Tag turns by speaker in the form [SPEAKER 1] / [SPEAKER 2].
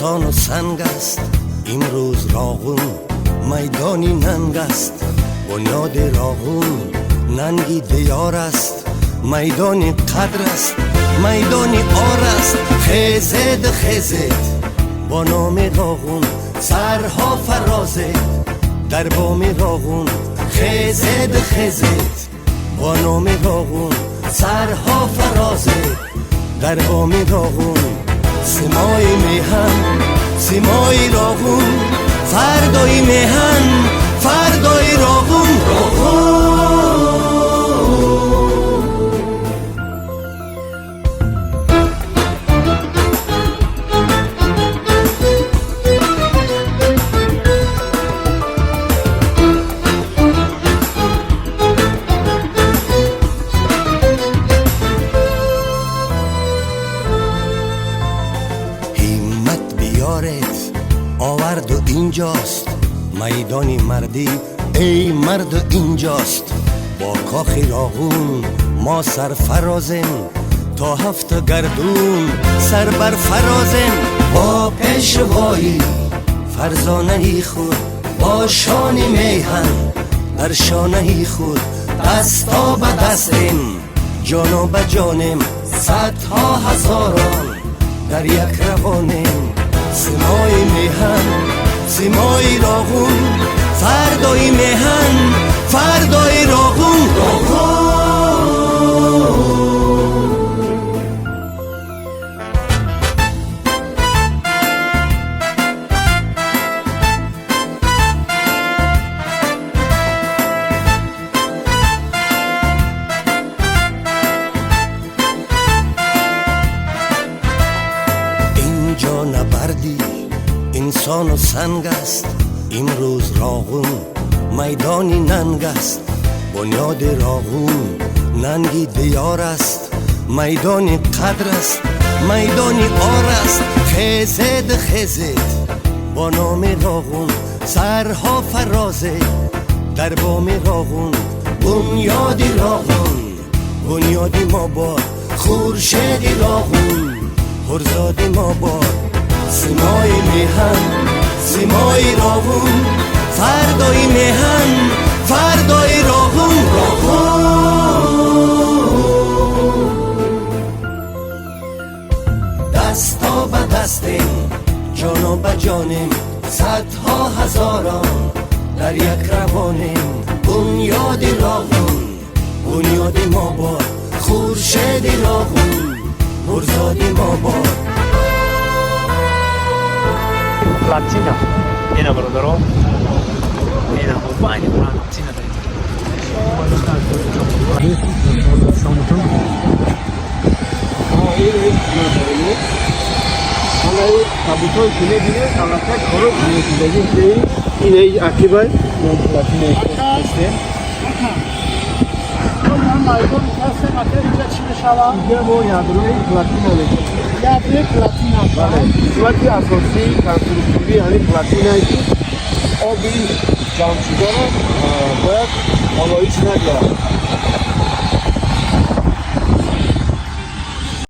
[SPEAKER 1] انسان و سنگ است امروز راغون میدانی ننگ است بنیاد راغون ننگی دیار است میدانی قدر است میدانی آر است خیزد خیزد با نام راغون سرها فرازد در بام راغون خیزد خیزد با نام راغون سرها فرازد در بام راغون سمای میهن سمای راغون فردای میهن فردای راغون آورد و اینجاست میدانی مردی ای مرد اینجاست با کاخ راغون ما سرفرازیم تا هفت گردون سر بر فرازیم با پیشوایی فرزانه خود با شان میهن در شانه خود دستا به دستیم جانا به جانیم صدها هزاران در یک روانیم سمای میهن سمای راغون فردای میهن فردای راغون اینجا نبردی انسان و سنگ است امروز راغون میدانی ننگ است بنیاد راغون ننگی دیار است میدانی قدر است میدانی آر است خیزد خیزد با نام راغون سرها فرازد در بام راغون بنیادی راغون بنیادی ما باد خورشیدی راغون هرزادی ما باد سمای میهن سمای راغون فردای میهن فردای راغون دستا به دستیم جانا به جانیم صدها هزاران در یک روانیم بنیاد راغون بنیاد ما باد خورشید راغون مرزاد ما باد
[SPEAKER 2] Latina. Viene برادران. Viene Albania, Latina.
[SPEAKER 3] کابوتای کنه دیگه البته کارو می‌کنیم که این اکیبای پلاتینه است.
[SPEAKER 4] مایدون کاسه ماتریال چی میشواد؟
[SPEAKER 3] دیگه ما یادروی پلاتینه میشه.
[SPEAKER 4] یادروی پلاتینه.
[SPEAKER 3] بله. صورتی اساسی کنسترکتیوی همین پلاتینه است. آبی جام شده رو باید آلایش نگیرد.